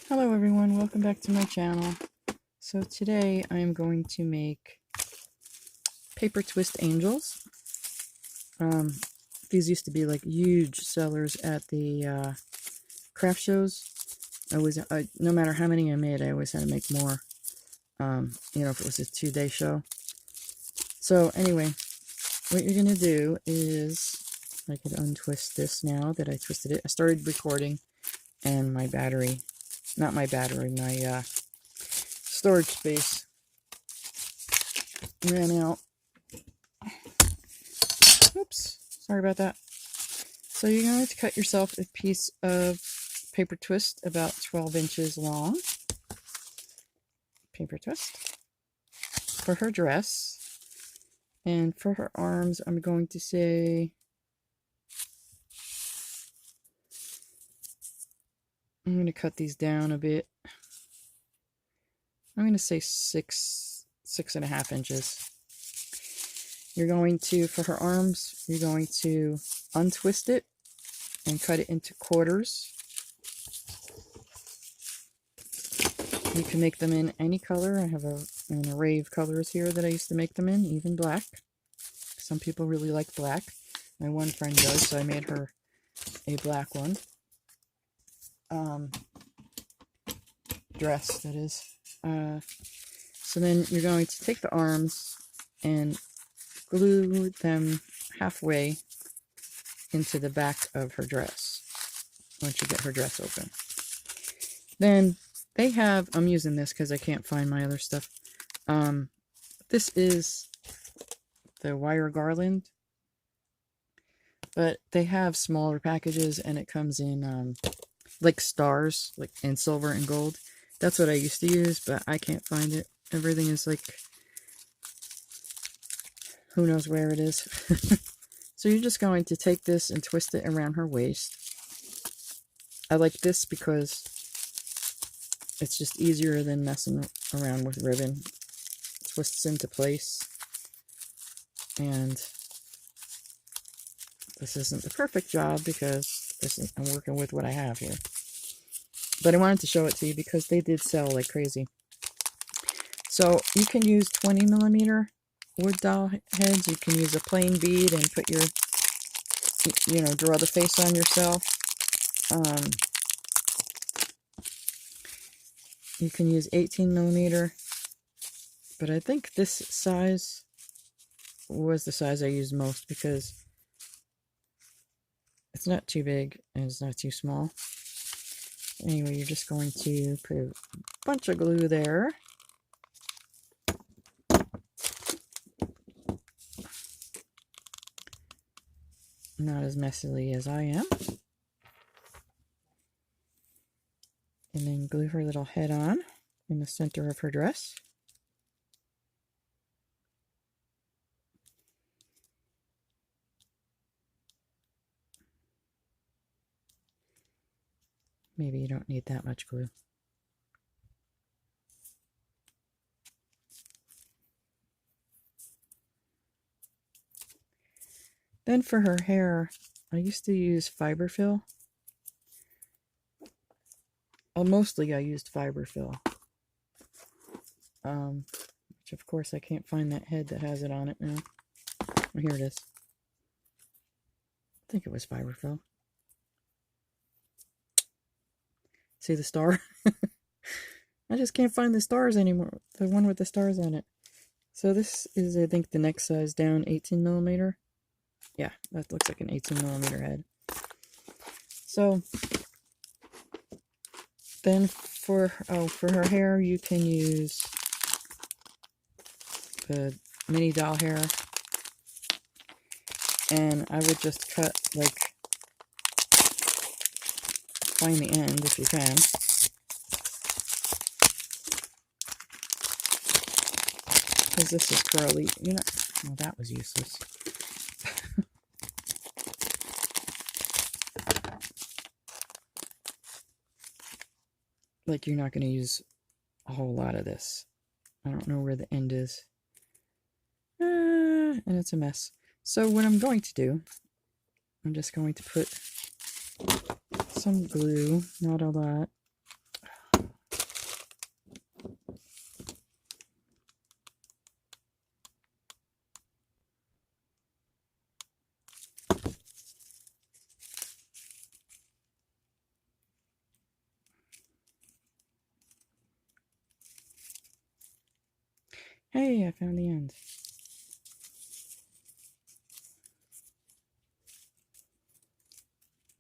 Hello everyone, welcome back to my channel. So today I am going to make paper twist angels. These used to be like huge sellers at the craft shows. No matter how many I made, I always had to make more, if it was a 2-day show. So anyway, what you're going to do is, I could untwist this now that I twisted it. I started recording and my battery, not my battery, my storage space ran out. Oops, sorry about that. So you're going to cut yourself a piece of paper twist about 12 inches long. Paper twist for her dress. And for her arms, I'm going to say, I'm going to cut these down a bit. I'm going to say 6.5 inches. You're going to, for her arms, you're going to untwist it and cut it into quarters. You can make them in any color. I have an array of colors here that I used to make them in, even black. Some people really like black. My one friend does, so I made her a black one. Dress, that is. So then you're going to take the arms and glue them halfway into the back of her dress once you get her dress open. Then they have, I'm using this because I can't find my other stuff. This is the wire garland, but they have smaller packages and it comes in like stars, like in silver and gold. That's what I used to use, but I can't find it. Everything is like, who knows where it is. So you're just going to take this and twist it around her waist. I like this because it's just easier than messing around with ribbon. It twists into place. And this isn't the perfect job because I'm working with what I have here. But I wanted to show it to you because they did sell like crazy. So you can use 20mm wood doll heads. You can use a plain bead and put your, draw the face on yourself. You can use 18mm, but I think this size was the size I used most because it's not too big and it's not too small. Anyway, you're just going to put a bunch of glue there. Not as messily as I am. And then glue her little head on in the center of her dress. Maybe you don't need that much glue. Then for her hair, I used to use fiberfill. Mostly I used fiberfill. Which of course I can't find that head that has it on it now. Oh, here it is. I think it was fiberfill. See the star? I just can't find the stars anymore. The one with the stars on it. So this is, I think, the next size down, 18mm. Yeah, that looks like an 18mm head. So then for her hair, you can use the mini doll hair. And I would just cut, like, find the end if you can. Because this is curly. Well, that was useless. Like, you're not going to use a whole lot of this. I don't know where the end is. And it's a mess. So what I'm going to do, I'm just going to put some glue, not a lot. Hey, I found the end.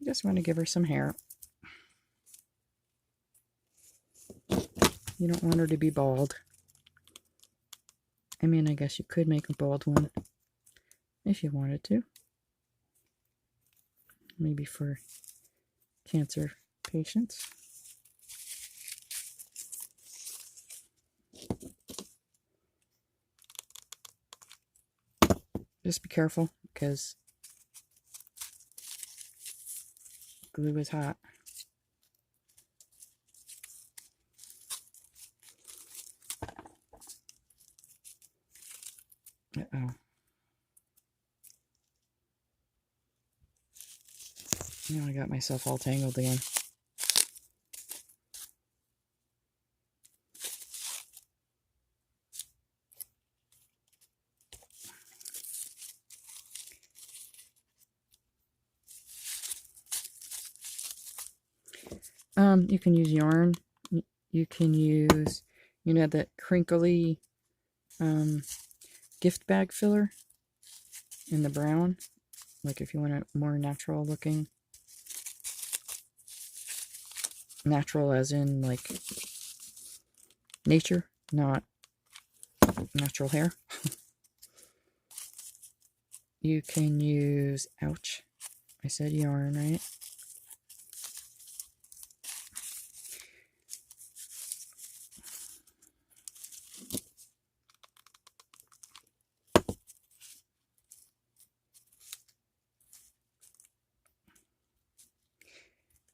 Just want to give her some hair. You don't want her to be bald. I mean, I guess you could make a bald one if you wanted to. Maybe for cancer patients. Just be careful because glue is hot. Uh-oh. Now I got myself all tangled again. You can use yarn. You can use, that crinkly gift bag filler in the brown. Like if you want a more natural looking. Natural as in like nature, not natural hair. You can use, ouch, I said yarn, right?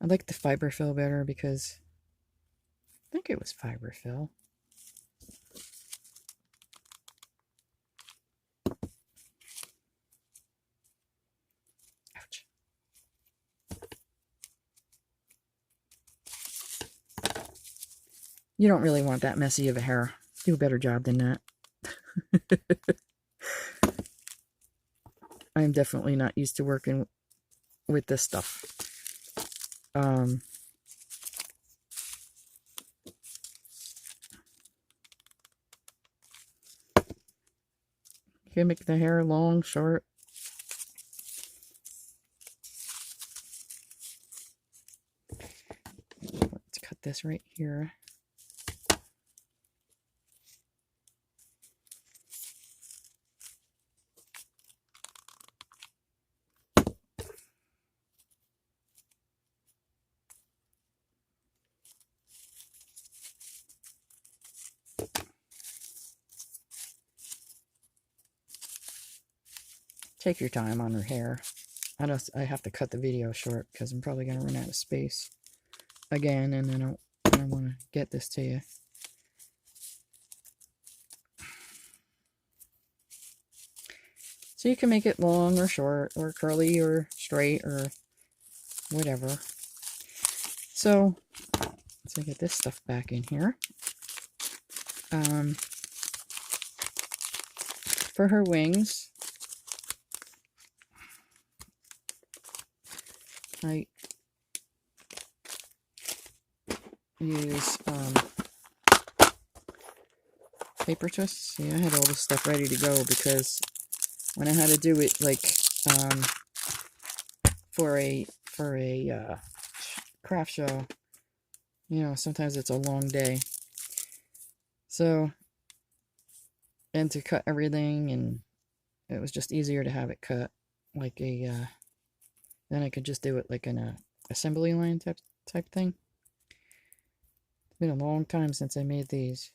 I like the fiberfill better because I think it was fiberfill. Ouch. You don't really want that messy of a hair. Do a better job than that. I am definitely not used to working with this stuff. You can make the hair long, short. Let's cut this right here. Take your time on her hair. I have to cut the video short because I'm probably going to run out of space again, and then I want to get this to you. So you can make it long or short or curly or straight or whatever. So let's get this stuff back in here. For her wings, I use paper twists. See, I had all this stuff ready to go because when I had to do it like for a craft show, sometimes it's a long day. So, and to cut everything, and it was just easier to have it cut like then I could just do it like in a assembly line type thing. It's been a long time since I made these.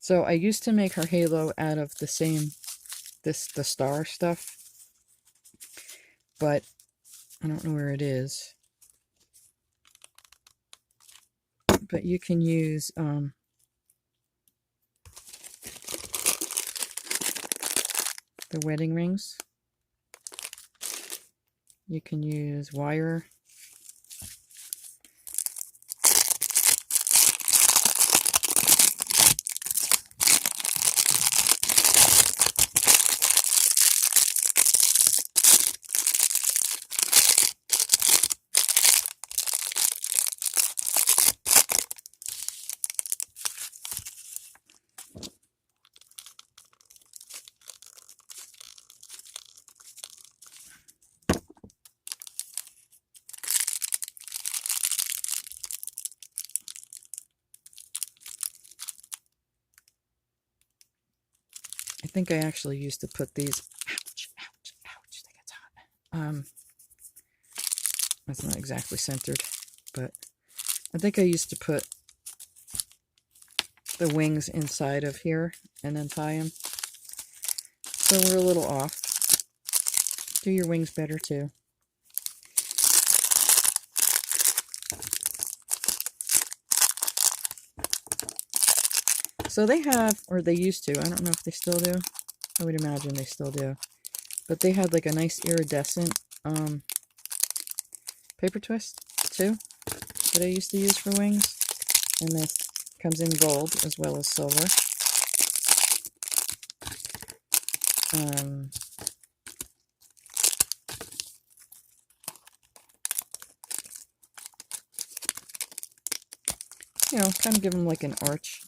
So I used to make her halo out of the same, the star stuff, but I don't know where it is. But you can use the wedding rings. You can use wire. think I actually used to put these, ouch, ouch, ouch, that gets hot. That's not exactly centered, but I think I used to put the wings inside of here and then tie them. So we're a little off. Do your wings better too. So they have, or they used to, I don't know if they still do. I would imagine they still do. But they had like a nice iridescent paper twist too that I used to use for wings. And this comes in gold as well as silver. You know, kind of give them like an arch.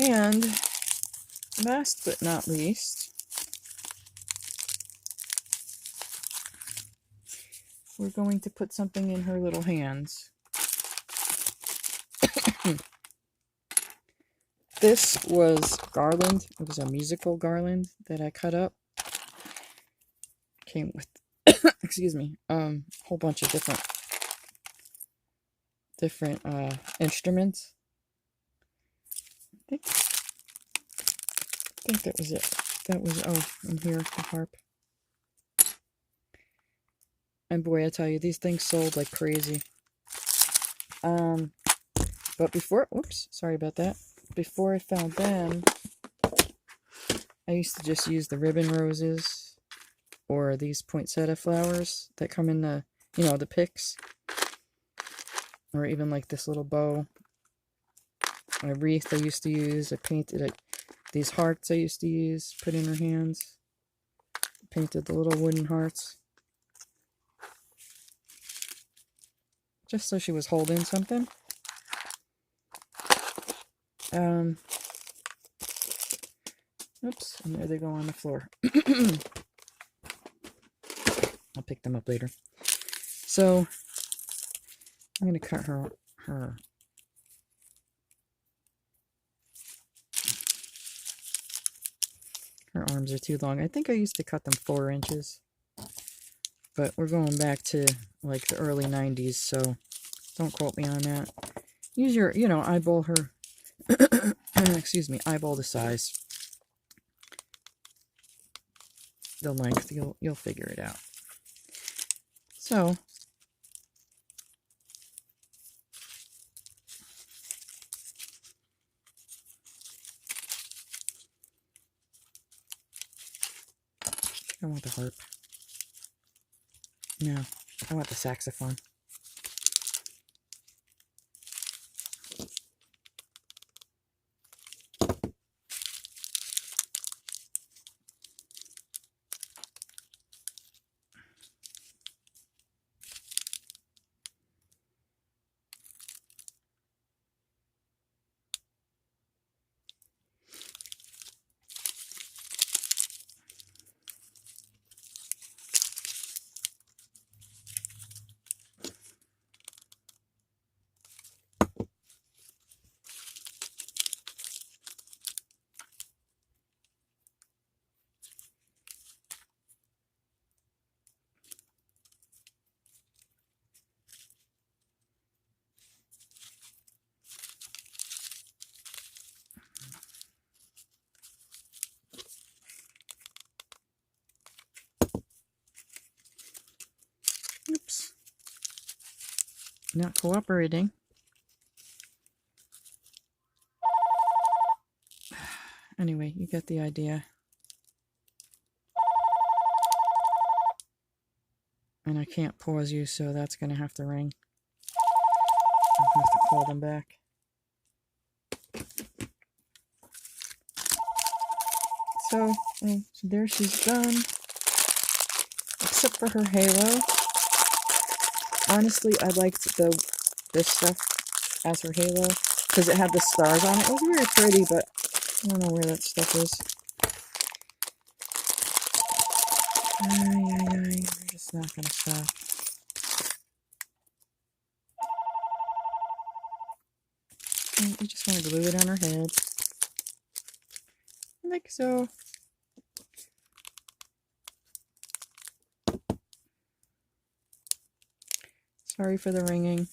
And last but not least, we're going to put something in her little hands. This was garland. It was a musical garland that I cut up. Came with, excuse me, a whole bunch of different instruments. I think that was it. That was, oh, and here, the harp. And boy, I tell you, these things sold like crazy. But before, oops, sorry about that. Before I found them, I used to just use the ribbon roses or these poinsettia flowers that come in the, you know, the picks. Or even like this little bow. A wreath I used to use. I painted it. These hearts I used to use, put in her hands. Painted the little wooden hearts. Just so she was holding something. Oops, and there they go on the floor. I'll pick them up later. So, I'm going to cut her arms are too long. I think I used to cut them 4 inches. But we're going back to like the early 90s, so don't quote me on that. Use your, you know, eyeball her, excuse me, eyeball the size. The length, you'll figure it out. So, I want the harp. No, I want the saxophone. Oops. Not cooperating. Anyway, you get the idea. And I can't pause you, so that's going to have to ring. I'll have to call them back. So there she's done. Except for her halo. Honestly, I liked this stuff as her halo because it had the stars on it. It was very pretty, but I don't know where that stuff is. Where does It's not going to stop. And you just want to glue it on her head. Like so. Sorry for the ringing.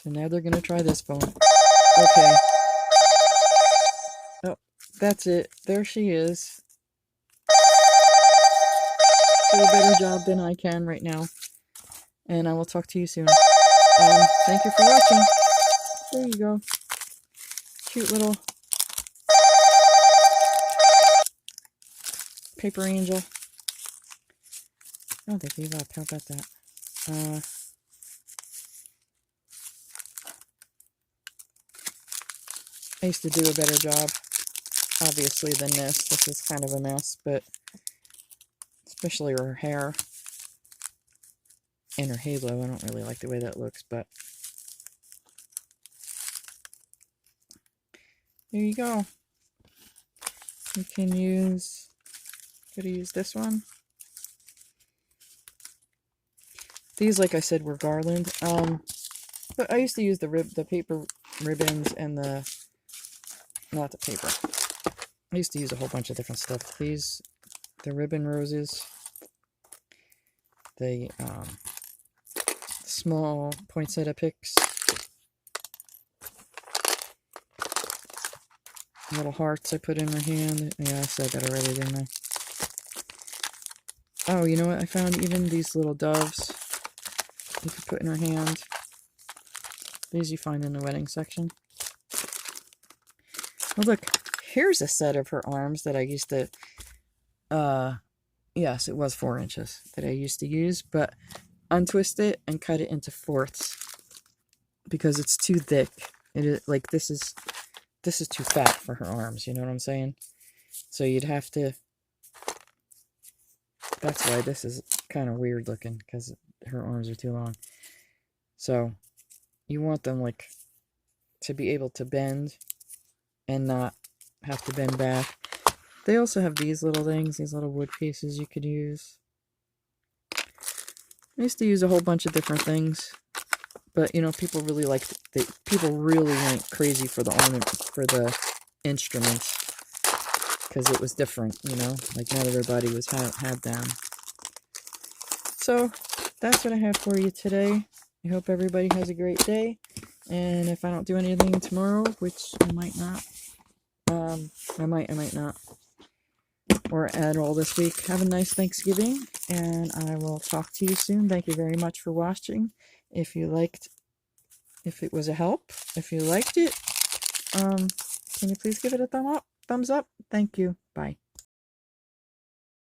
So now they're going to try this phone. Okay. Oh, that's it. There she is. Do a better job than I can right now. And I will talk to you soon. Thank you for watching. There you go. Cute little paper angel. Oh, they gave up. How about that? I used to do a better job, obviously, than this. This is kind of a mess, but especially her hair and her halo. I don't really like the way that looks, but there you go. You can use, could have used this one. These, like I said, were garland. But I used to use the paper ribbons and not the paper. I used to use a whole bunch of different stuff. These, the ribbon roses, the small poinsettia picks, little hearts I put in her hand. Yeah, I said that already, didn't I? Oh, you know what? I found even these little doves you could put in her hand. These you find in the wedding section. Oh, look. Here's a set of her arms that I used to, yes, it was 4 inches that I used to use, but untwist it and cut it into fourths because it's too thick. It is, like, this is too fat for her arms, you know what I'm saying? So you'd have to, that's why this is kind of weird looking, because her arms are too long. So you want them, like, to be able to bend and not have to bend back. They also have these little things, these little wood pieces you could use. I used to use a whole bunch of different things, but you know, people really liked people really went crazy for the ornament, for the instruments, because it was different, you know, like not everybody was had them. So that's what I have for you today. I hope everybody has a great day, and if I don't do anything tomorrow, which I might not, I might not, or at all this week, have a nice Thanksgiving, and I will talk to you soon. Thank you very much for watching. If it was a help, if you liked it, can you please give it a thumbs up? Thank you. Bye.